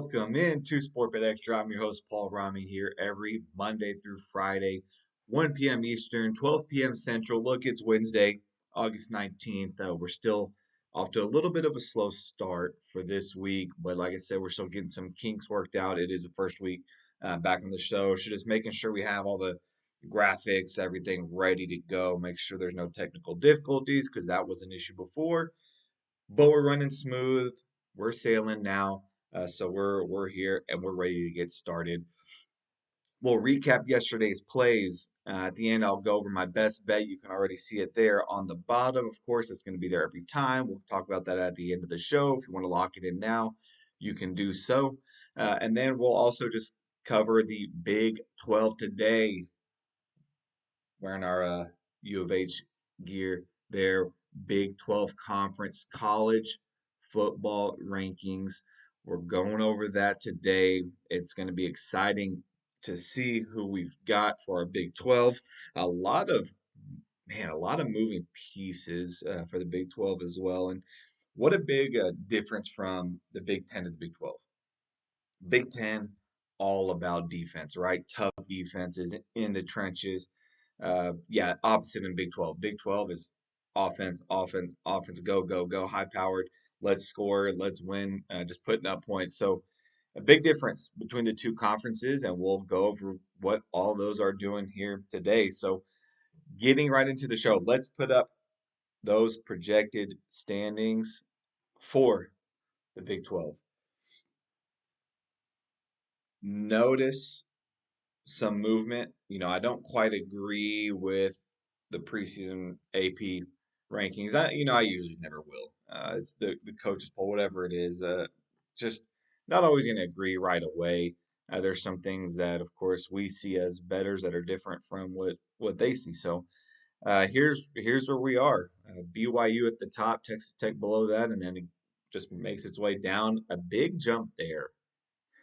Welcome into SportBet Extra. I'm your host, Paul Rami, here every Monday through Friday, 1 p.m. Eastern, 12 p.m. Central. Look, it's Wednesday, August 19th. We're still off to a little bit of a slow start for this week, but like I said, we're still getting some kinks worked out. It is the first week back on the show. So just making sure we have all the graphics, everything ready to go. Make sure there's no technical difficulties because that was an issue before. But we're running smooth. We're sailing now. So we're here and we're ready to get started. We'll recap yesterday's plays. At the end, I'll go over my best bet. You can already see it there on the bottom. Of course, it's going to be there every time. We'll talk about that at the end of the show. If you want to lock it in now, you can do so. And then we'll also just cover the Big 12 today, wearing our U of H gear there. Big 12 Conference College football rankings. We're going over that today. It's going to be exciting to see who we've got for our Big 12. A lot of a lot of moving pieces for the Big 12 as well. And what a big difference from the Big 10 to the Big 12. Big 10, all about defense, right? Tough defenses in the trenches. Yeah, opposite in Big 12. Big 12 is offense, offense, offense, go, go, go, high powered. Let's score, let's win, just putting up points. So, a big difference between the two conferences, and we'll go over what all those are doing here today. So, getting right into the show, let's put up those projected standings for the Big 12. Notice some movement. I don't quite agree with the preseason AP rankings. I usually never will. It's the coaches poll, whatever it is. Just not always going to agree right away. There's some things that, of course, we see as bettors that are different from what they see. So here's where we are. BYU at the top, Texas Tech below that, and then it just makes its way down. A big jump there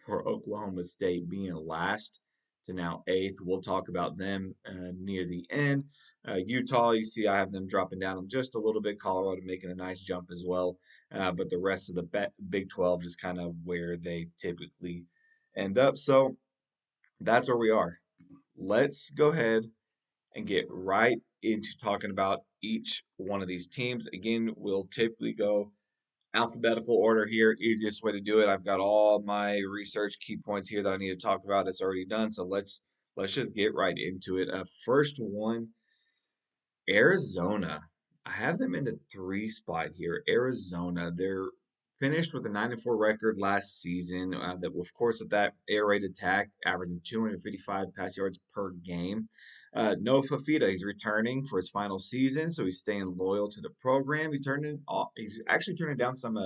for Oklahoma State being last to now eighth. We'll talk about them near the end. Utah, you see, I have them dropping down just a little bit. Colorado making a nice jump as well. But the rest of the Big 12 just kind of where they typically end up. So that's where we are. Let's go ahead and get right into talking about each one of these teams. Again, we'll typically go alphabetical order here, easiest way to do it. I've got all my research key points here that I need to talk about. It's already done, so let's just get right into it. First one, Arizona. I have them in the 3 spot here. Arizona, they're finished with a 9-4 record last season. That, of course, with that air raid attack, averaging 255 pass yards per game. Noah Fafita, he's returning for his final season, so he's staying loyal to the program. He's actually turning down some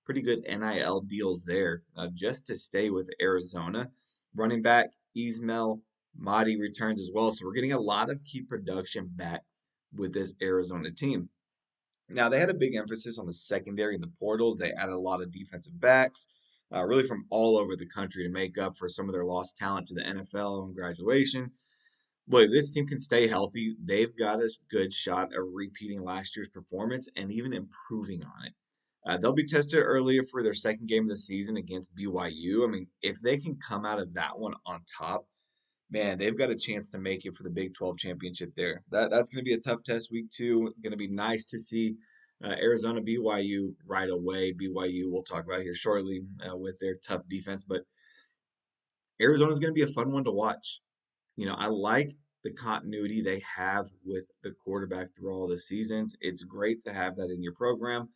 pretty good NIL deals there just to stay with Arizona. Running back Ismail Mahdi returns as well, so we're getting a lot of key production back with this Arizona team. Now, they had a big emphasis on the secondary and the portals. They added a lot of defensive backs, really from all over the country to make up for some of their lost talent to the NFL and graduation. But if this team can stay healthy, they've got a good shot of repeating last year's performance and even improving on it. They'll be tested earlier for their second game of the season against BYU. I mean, if they can come out of that one on top, man, they've got a chance to make it for the Big 12 championship there. That's going to be a tough test week 2. Going to be nice to see Arizona BYU right away. BYU we'll talk about here shortly with their tough defense, but Arizona's going to be a fun one to watch. I like the continuity they have with the quarterback through all the seasons. It's great to have that in your program.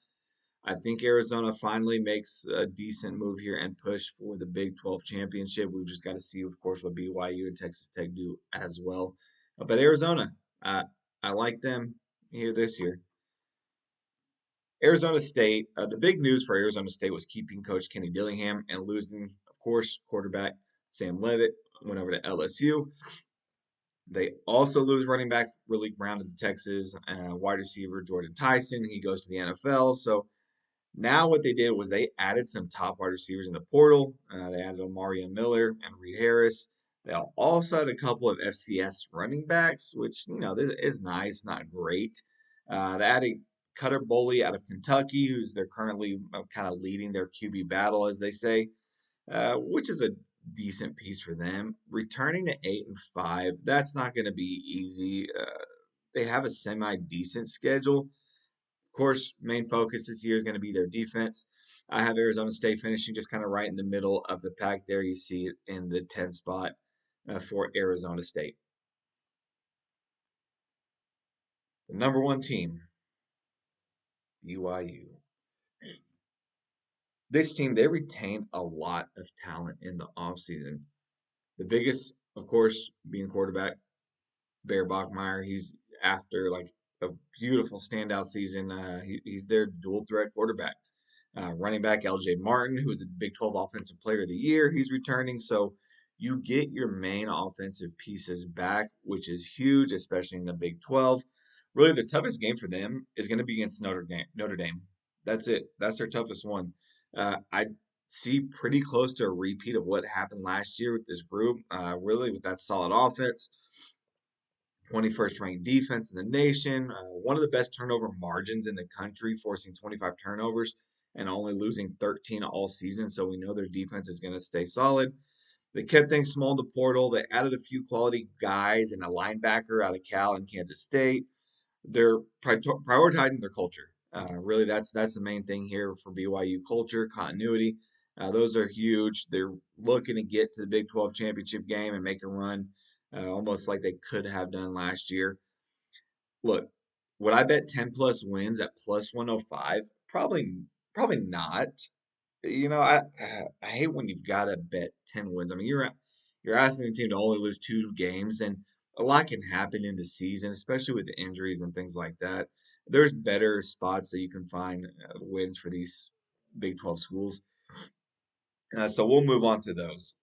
I think Arizona finally makes a decent move here and push for the Big 12 championship. We've just got to see, of course, what BYU and Texas Tech do as well. But Arizona, I like them here this year. Arizona State, the big news for Arizona State was keeping coach Kenny Dillingham and losing, of course, quarterback Sam Levitt went over to LSU. They also lose running back Willie Brown to the Texas, wide receiver Jordan Tyson. He goes to the NFL. So now what they did was they added some top wide receivers in the portal. They added Omarion Miller and Reed Harris. They also had a couple of FCS running backs, which, is nice, not great. They added Cutter Boley out of Kentucky, who's they're currently kind of leading their QB battle, as they say. which is a decent piece for them. Returning to 8-5, that's not going to be easy. They have a semi decent schedule. Of course, main focus this year is going to be their defense. I have Arizona State finishing just kind of right in the middle of the pack there. You see it in the 10 spot for Arizona State. The number one team, BYU. This team, they retain a lot of talent in the offseason. The biggest, of course, being quarterback, Bear Bachmeyer. He's after like a beautiful standout season. He's their dual threat quarterback. Running back LJ Martin, who is the Big 12 Offensive Player of the Year, he's returning. So you get your main offensive pieces back, which is huge, especially in the Big 12. Really, the toughest game for them is going to be against Notre Dame. That's it. That's their toughest one. I see pretty close to a repeat of what happened last year with this group. Really, with that solid offense, 21st ranked defense in the nation, one of the best turnover margins in the country, forcing 25 turnovers and only losing 13 all season. So we know their defense is going to stay solid. They kept things small in the portal. They added a few quality guys and a linebacker out of Cal and Kansas State. They're prioritizing their culture. Really, that's the main thing here for BYU: culture, continuity. Those are huge. They're looking to get to the Big 12 championship game and make a run, almost like they could have done last year. Look, would I bet 10 plus wins at plus 105? Probably not. I hate when you've got to bet 10 wins. I mean, you're asking the team to only lose 2 games, and a lot can happen in the season, especially with the injuries and things like that. There's better spots that you can find wins for these Big 12 schools. So we'll move on to those.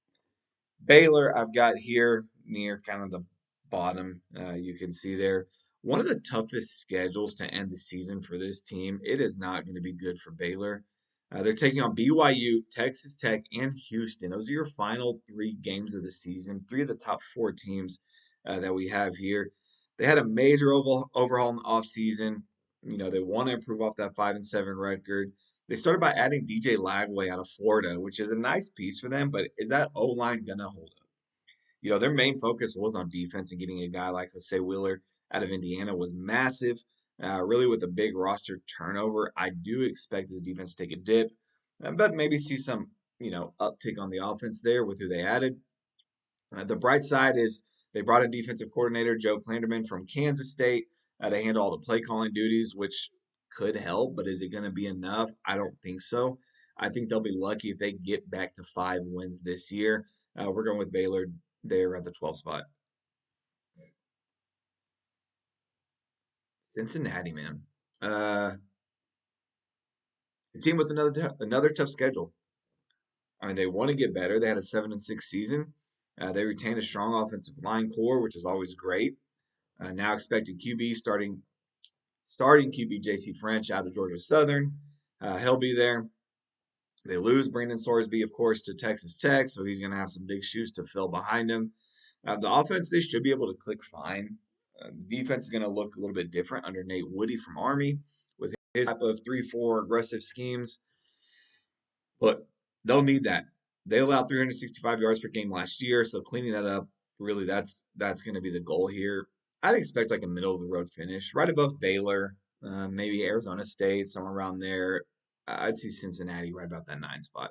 Baylor, I've got here near kind of the bottom. You can see there one of the toughest schedules to end the season for this team. It is not going to be good for Baylor. They're taking on BYU, Texas Tech, and Houston. Those are your final 3 games of the season. 3 of the top 4 teams that we have here. They had a major overhaul in the offseason. They want to improve off that 5-7 record. They started by adding DJ Lagway out of Florida, which is a nice piece for them, but is that O line gonna hold up? Their main focus was on defense, and getting a guy like Jose Wheeler out of Indiana was massive. Really, with a big roster turnover, I do expect this defense to take a dip, but maybe see some uptick on the offense there with who they added. The bright side is they brought in defensive coordinator Joe Klanderman from Kansas State to handle all the play calling duties, which could help, but is it going to be enough? I don't think so. I think they'll be lucky if they get back to 5 wins this year. We're going with Baylor there at the 12th spot. Cincinnati, man. A team with another tough schedule. I mean, they want to get better. They had a 7-6 season. They retained a strong offensive line core, which is always great. Now expected QB starting QB JC French out of Georgia Southern. He'll be there. They lose Brandon Sorsby, of course, to Texas Tech, so he's going to have some big shoes to fill behind him. The offense, they should be able to click fine. The defense is going to look a little bit different under Nate Woody from Army with his type of 3-4 aggressive schemes. But they'll need that. They allowed 365 yards per game last year, so cleaning that up, really, that's going to be the goal here. I'd expect like a middle of the road finish, right above Baylor, maybe Arizona State, somewhere around there. I'd see Cincinnati right about that 9 spot.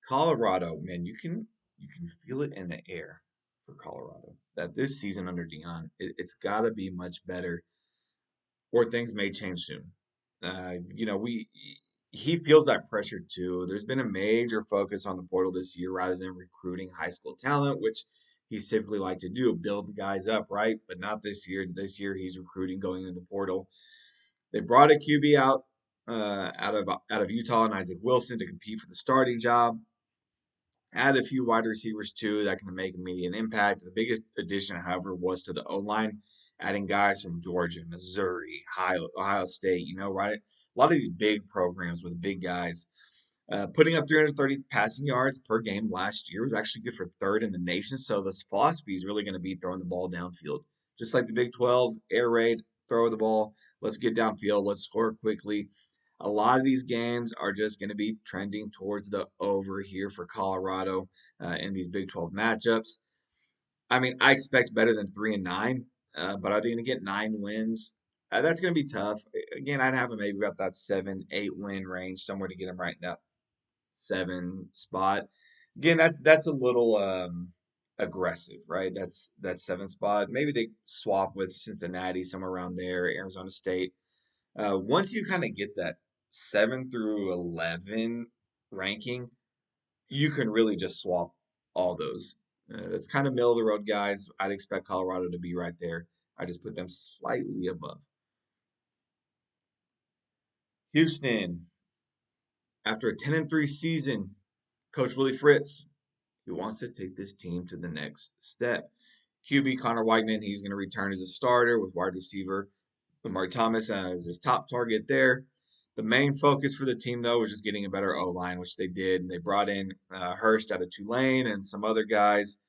Colorado, man, you can feel it in the air for Colorado that this season under Dion, it's got to be much better, or things may change soon. We he feels that pressure too. There's been a major focus on the portal this year rather than recruiting high school talent, which he's typically like to do, build the guys up, right? But not this year. This year he's recruiting going into the portal. They brought a QB out of Utah and Isaac Wilson to compete for the starting job. Add a few wide receivers too that can make immediate impact. The biggest addition, however, was to the O line, adding guys from Georgia, Missouri, Ohio State. Right? A lot of these big programs with big guys. Putting up 330 passing yards per game last year was actually good for third in the nation. So this philosophy is really going to be throwing the ball downfield, just like the Big 12 air raid, throw the ball. Let's get downfield. Let's score quickly. A lot of these games are just going to be trending towards the over here for Colorado in these Big 12 matchups. I mean, I expect better than 3-9, but are they going to get 9 wins? That's going to be tough. Again, I'd have them maybe about that 7, 8 win range, somewhere to get them right in that 7 spot. Again, that's a little aggressive, right? That's 7 spot. Maybe they swap with Cincinnati somewhere around there, Arizona State. Once you kind of get that 7 through 11 ranking, you can really just swap all those. That's kind of middle of the road, guys. I'd expect Colorado to be right there. I just put them slightly above. Houston, after a 10-3 season, Coach Willie Fritz, he wants to take this team to the next step. QB Connor Whiteman, he's going to return as a starter with wide receiver Lamar Thomas as his top target there. The main focus for the team, though, was just getting a better O line, which they did. They brought in Hurst out of Tulane and some other guys.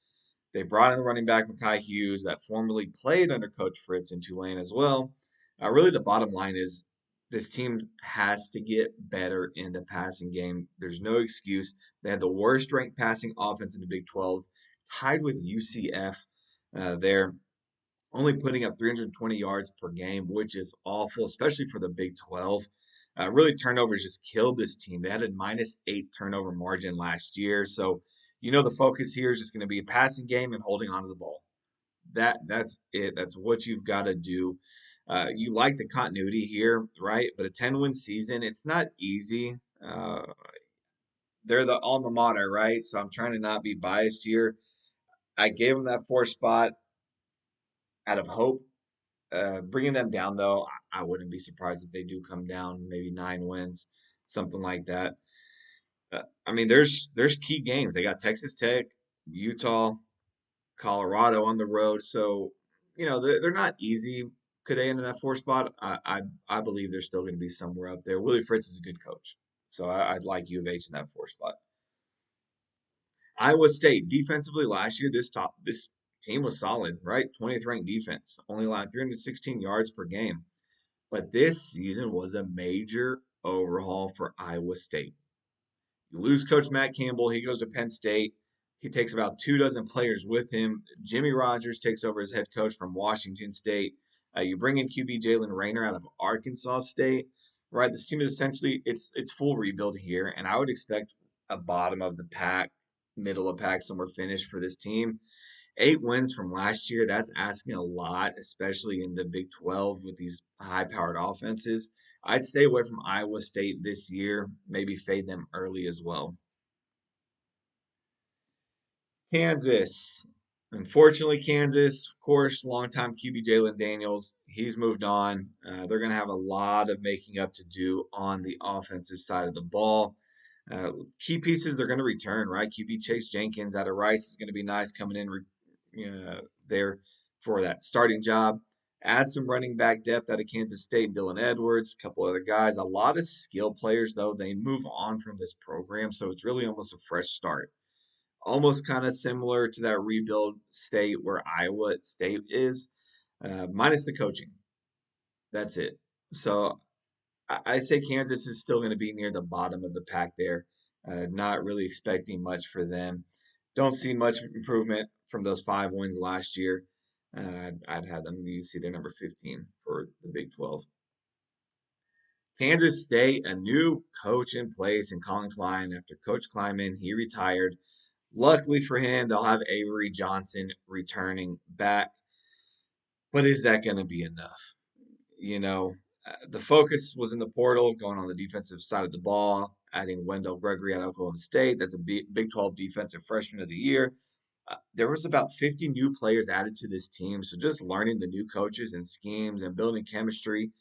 They brought in the running back Mekhi Hughes that formerly played under Coach Fritz in Tulane as well. Really, the bottom line is this team has to get better in the passing game. There's no excuse. They had the worst ranked passing offense in the Big 12, tied with UCF there, only putting up 320 yards per game, which is awful, especially for the Big 12. Really, turnovers just killed this team. They had a -8 turnover margin last year. So, the focus here is just going to be a passing game and holding on to the ball. That's it. That's what you've got to do. You like the continuity here, right? But a 10-win season, it's not easy. They're the alma mater, right? So I'm trying to not be biased here. I gave them that 4 spot out of hope. Bringing them down, though, I wouldn't be surprised if they do come down, maybe 9 wins, something like that. I mean, there's key games. They got Texas Tech, Utah, Colorado on the road, so they're not easy. Could they end in that 4 spot? I believe they're still going to be somewhere up there. Willie Fritz is a good coach, so I'd like U of H in that 4 spot. Iowa State defensively last year, this team was solid, right? 20th ranked defense, only allowed 316 yards per game. But this season was a major overhaul for Iowa State. You lose Coach Matt Campbell, he goes to Penn State. He takes about 2 dozen players with him. Jimmy Rogers takes over as head coach from Washington State. You bring in QB Jalen Rayner out of Arkansas State. Right, this team is essentially it's full rebuild here, and I would expect a bottom of the pack, middle of pack, somewhere finish for this team. 8 wins from last year, that's asking a lot, especially in the Big 12 with these high powered offenses. I'd stay away from Iowa State this year, maybe fade them early as well. Kansas. Unfortunately, Kansas, of course, longtime QB Jalen Daniels, he's moved on. They're going to have a lot of making up to do on the offensive side of the ball. Key pieces they're going to return, right? QB Chase Jenkins out of Rice is going to be nice coming in there for that starting job. Add some running back depth out of Kansas State, Dylan Edwards, a couple other guys. A lot of skill players, though, they move on from this program, so it's really almost a fresh start. Almost kind of similar to that rebuild state where Iowa State is, minus the coaching. That's it. So I'd say Kansas is still going to be near the bottom of the pack there. Not really expecting much for them. Don't see much improvement from those 5 wins last year. I'd have them. You see, they're number 15 for the Big 12. Kansas State, a new coach in place in Colin Klein. After Coach Kleiman, he retired. Luckily for him, they'll have Avery Johnson returning back. But is that going to be enough? The focus was in the portal, going on the defensive side of the ball, adding Wendell Gregory out of Oklahoma State. That's a Big 12 defensive freshman of the year. There was about 50 new players added to this team. So just learning the new coaches and schemes and building chemistry,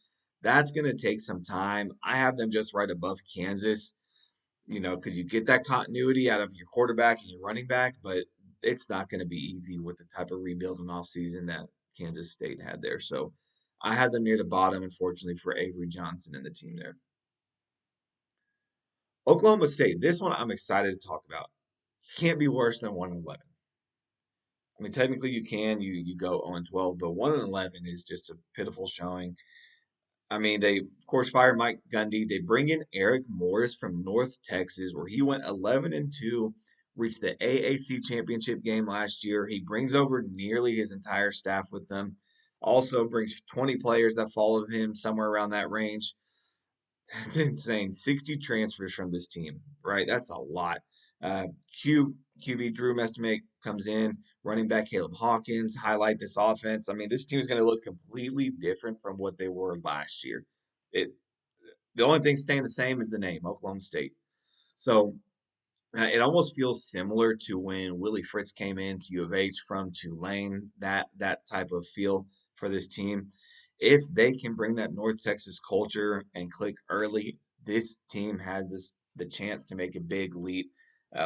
that's going to take some time. I have them just right above Kansas, because you get that continuity out of your quarterback and your running back, but it's not going to be easy with the type of rebuild and offseason that Kansas State had there. So I had them near the bottom, unfortunately, for Avery Johnson and the team there. Oklahoma State, this one I'm excited to talk about. Can't be worse than 1-11. I mean, technically you can. You go 0-12, but 1-11 is just a pitiful showing. I mean, they of course fire Mike Gundy. They bring in Eric Morris from North Texas, where he went 11-2, reached the AAC championship game last year. He brings over nearly his entire staff with them. Also brings 20 players that followed him somewhere around that range. That's insane. 60 transfers from this team, right? That's a lot. Uh, QB Drew Mestimate comes in, running back Caleb Hawkins, highlight this offense. I mean, this team is going to look completely different from what they were last year. It The only thing staying the same is the name, Oklahoma State. So it almost feels similar to when Willie Fritz came into U of H from Tulane. That type of feel for this team. If they can bring that North Texas culture and click early, this team had the chance to make a big leap.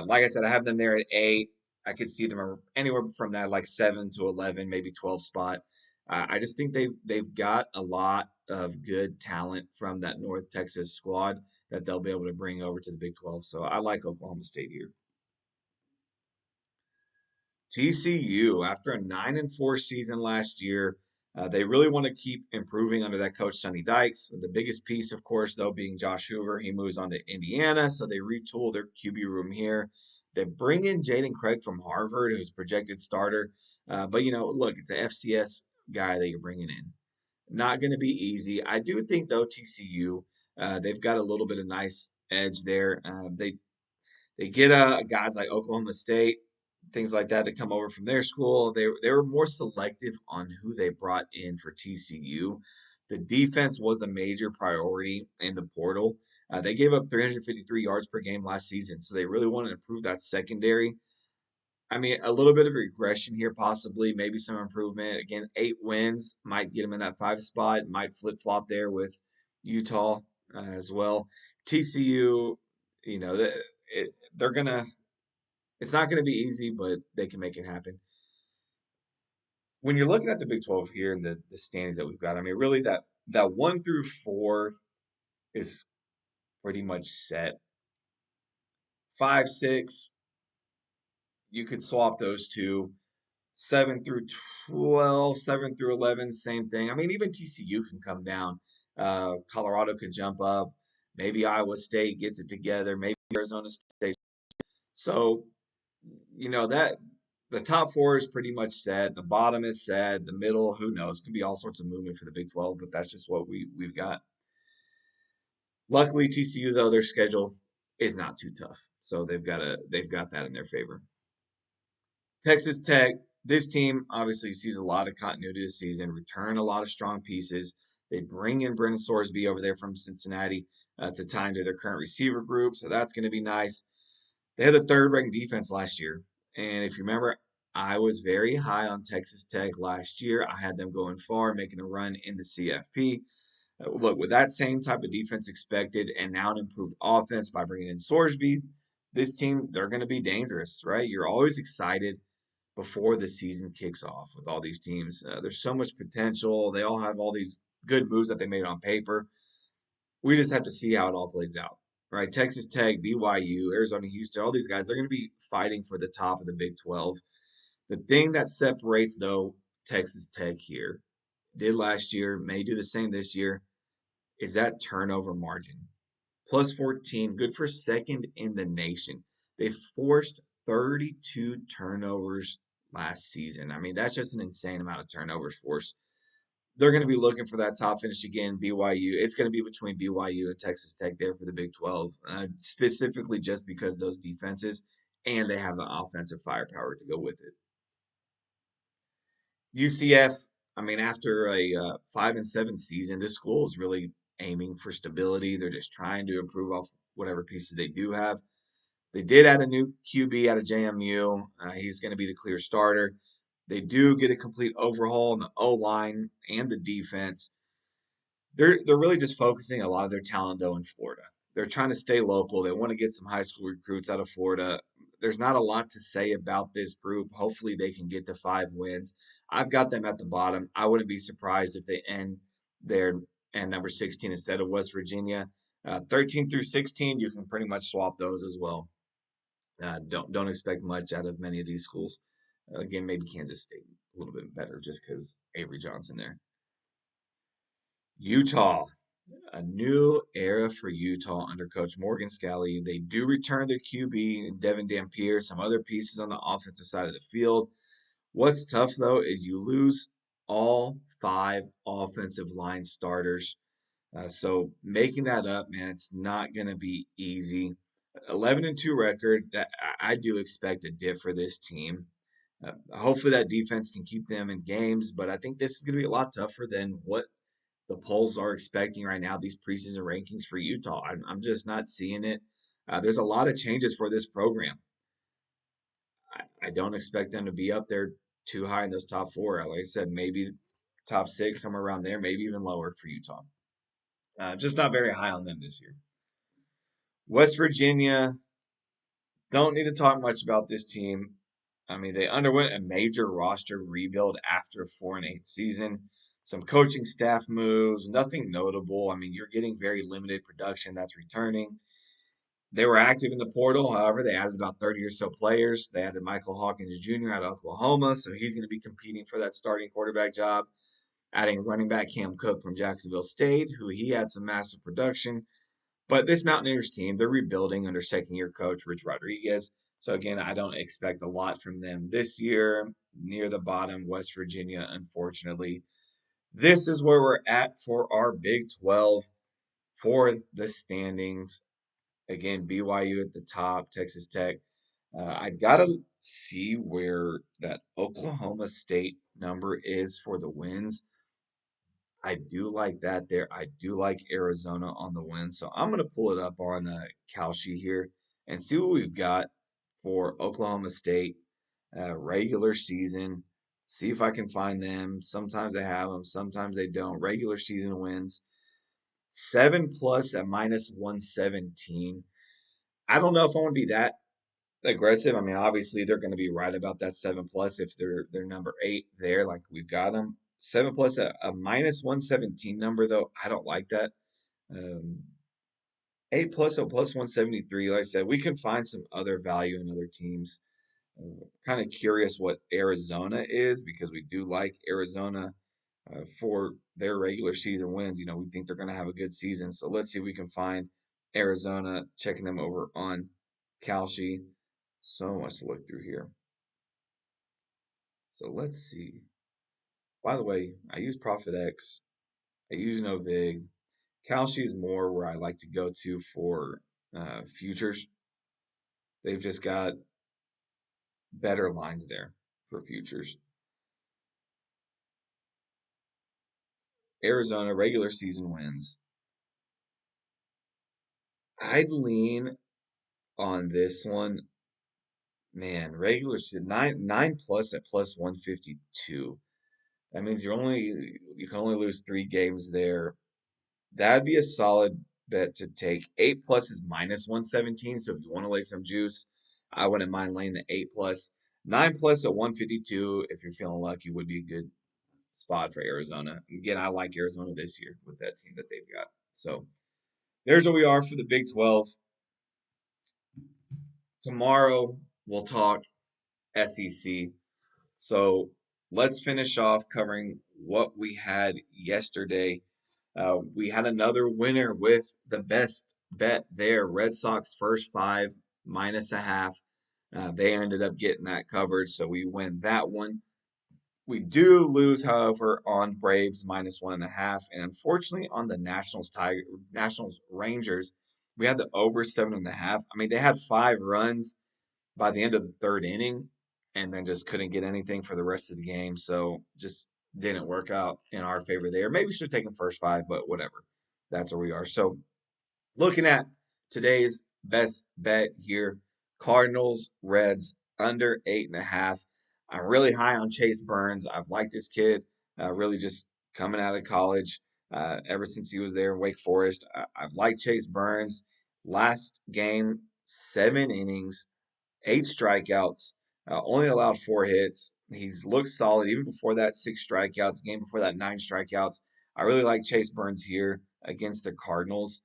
Like I said, I have them there at A. I could see them anywhere from that like 7 to 11, maybe 12 spot. I just think they've got a lot of good talent from that North Texas squad that they'll be able to bring over to the Big 12. So I like Oklahoma State here. TCU, after a 9-4 season last year, they really want to keep improving under that coach Sonny Dykes. The biggest piece, of course, though, being Josh Hoover. He moves on to Indiana, so they retool their QB room here. They bring in Jaden Craig from Harvard, who's projected starter. But look, it's an FCS guy that you're bringing in. Not going to be easy. I do think though TCU, they've got a little bit of nice edge there. They get guys like Oklahoma State, things like that to come over from their school. They were more selective on who they brought in for TCU. The defense was the major priority in the portal. They gave up 353 yards per game last season, so they really wanted to improve that secondary. I mean, a little bit of regression here, possibly, maybe some improvement. Again, 8 wins might get them in that 5 spot, might flip flop there with Utah as well. TCU, you know, they're gonna. It's not gonna be easy, but they can make it happen. When you're looking at the Big 12 here and the standings that we've got, I mean, really that 1 through 4 is pretty much set. 5, 6, you could swap those two. 7 through 12, 7 through 11, same thing. I mean, even TCU can come down. Colorado could jump up. Maybe Iowa State gets it together. Maybe Arizona State. So, that the top four is pretty much set. The bottom is set. The middle, who knows? Could be all sorts of movement for the Big 12, but that's just what we've got. Luckily, TCU though their schedule is not too tough, so they've got that in their favor. Texas Tech, this team obviously sees a lot of continuity this season, return a lot of strong pieces. They bring in Brennan Sorsby over there from Cincinnati to tie into their current receiver group, so that's going to be nice. They had the third ranked defense last year. And if you remember, I was very high on Texas Tech last year. I had them going far, making a run in the CFP. Look, with that same type of defense expected and now an improved offense by bringing in Sorsby, this team, they're going to be dangerous, right? You're always excited before the season kicks off with all these teams. There's so much potential. They all have all these good moves that they made on paper. We just have to see how it all plays out, right? Texas Tech, BYU, Arizona, Houston, all these guys, they're going to be fighting for the top of the Big 12. The thing that separates, though, Texas Tech here, did last year, may do the same this year, is that turnover margin. Plus 14, good for second in the nation. They forced 32 turnovers last season. I mean, that's just an insane amount of turnovers forced. They're going to be looking for that top finish again. BYU, it's going to be between BYU and Texas Tech there for the Big 12, specifically just because of those defenses, and they have the offensive firepower to go with it. UCF, I mean, after a 5-7 season, this school is really aiming for stability. They're just trying to improve off whatever pieces they do have. They did add a new QB out of JMU. He's going to be the clear starter. They do get a complete overhaul in the O line and the defense. They're really just focusing a lot of their talent though in Florida. They're trying to stay local. They want to get some high school recruits out of Florida. There's not a lot to say about this group. Hopefully they can get to 5 wins. I've got them at the bottom. I wouldn't be surprised if they end there and number 16 instead of West Virginia. 13 through 16, you can pretty much swap those as well. Don't expect much out of many of these schools. Again, maybe Kansas State a little bit better just because Avery Johnson there. Utah, a new era for Utah under Coach Morgan Scalley. They do return their QB, Devin Dampier, some other pieces on the offensive side of the field. What's tough though is you lose all five offensive line starters. So making that up, man, it's not going to be easy. 11-2 record. That I do expect a dip for this team. Hopefully that defense can keep them in games, but I think this is going to be a lot tougher than what the polls are expecting right now. These preseason rankings for Utah, I'm just not seeing it. There's a lot of changes for this program. I don't expect them to be up there too high in those top four. Like I said, maybe top six, somewhere around there, maybe even lower for Utah. Just not very high on them this year. West Virginia, don't need to talk much about this team. I mean, they underwent a major roster rebuild after a 4-8 season. Some coaching staff moves, nothing notable. I mean, you're getting very limited production that's returning. They were active in the portal. However, they added about 30 or so players. They added Michael Hawkins Jr. out of Oklahoma, so he's going to be competing for that starting quarterback job. Adding running back Cam Cook from Jacksonville State, who he had some massive production. But this Mountaineers team, they're rebuilding under second year coach Rich Rodriguez. So again, I don't expect a lot from them this year. Near the bottom, West Virginia, unfortunately. This is where we're at for our Big 12 for the standings. Again, BYU at the top, Texas Tech. I gotta see where that Oklahoma State number is for the wins. I do like that there. I do like Arizona on the win. So I'm going to pull it up on Kalshi here and see what we've got for Oklahoma State regular season. See if I can find them. Sometimes I have them, sometimes they don't. Regular season wins. 7+ at -117. I don't know if I want to be that aggressive. I mean, obviously they're going to be right about that 7+ if they're number 8 there, like we've got them. 7+ a -117 number though. I don't like that. Um, 8+ a +173. Like I said, we can find some other value in other teams. Kind of curious what Arizona is because we do like Arizona for their regular season wins. We think they're going to have a good season. So let's see if we can find Arizona. Checking them over on Kalshi. So much to look through here. So let's see. By the way, I use ProfitX. I use Novig. Kalshi is more where I like to go to for futures. They've just got better lines there for futures. Arizona regular season wins. I'd lean on this one. Man, regular season nine plus at +152. That means you can only lose 3 games there. That'd be a solid bet to take. 8+ is -117. So if you want to lay some juice, I wouldn't mind laying the 8+. 9+ at 152, if you're feeling lucky, would be a good spot for Arizona. Again, I like Arizona this year with that team that they've got. So there's where we are for the Big 12. Tomorrow we'll talk SEC. So let's finish off covering what we had yesterday. We had another winner with the best bet there. Red Sox first five -0.5. They ended up getting that covered, so we win that one. We do lose, however, on Braves -1.5, and unfortunately on the Nationals Rangers, we had the over 7.5. I mean, they had 5 runs by the end of the third inning, and then just couldn't get anything for the rest of the game. So just didn't work out in our favor there. Maybe we should have taken first five, but whatever. That's where we are. So looking at today's best bet here, Cardinals, Reds, under 8.5. I'm really high on Chase Burns. I've liked this kid really just coming out of college ever since he was there in Wake Forest. I've liked Chase Burns. Last game, 7 innings, 8 strikeouts, only allowed 4 hits. He's looked solid even before that 6 strikeouts, game before that 9 strikeouts. I really like Chase Burns here against the Cardinals.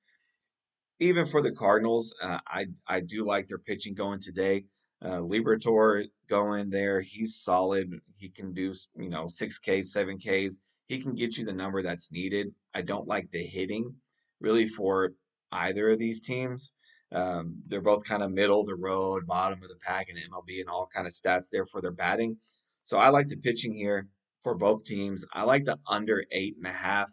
Even for the Cardinals, I do like their pitching going today. Liberatore going there, he's solid. He can do 6 Ks, 7 Ks. he can get you the number that's needed. I don't like the hitting really for either of these teams. They're both kind of middle of the road, bottom of the pack in MLB and all kind of stats there for their batting. So I like the pitching here for both teams. I like the under 8.5.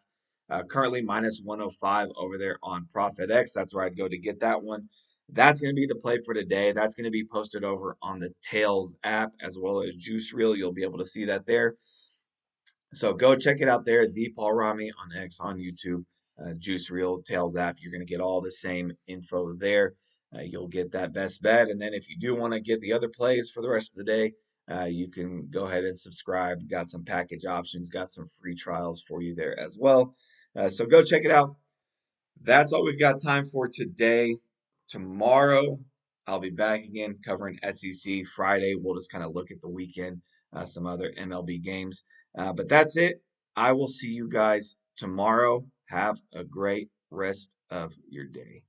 Currently minus 105 over there on Profit X. That's where I'd go to get that one. That's going to be the play for today. That's going to be posted over on the Tails app as well as Juice Reel. You'll be able to see that there. So go check it out there, the Paul Rami on X on YouTube, Juice Reel Tails app. You're going to get all the same info there. You'll get that best bet, and then if you do want to get the other plays for the rest of the day, you can go ahead and subscribe. Got some package options, got some free trials for you there as well. So go check it out. That's all we've got time for today. Tomorrow, I'll be back again covering SEC. Friday, we'll just kind of look at the weekend, some other MLB games. But that's it. I will see you guys tomorrow. Have a great rest of your day.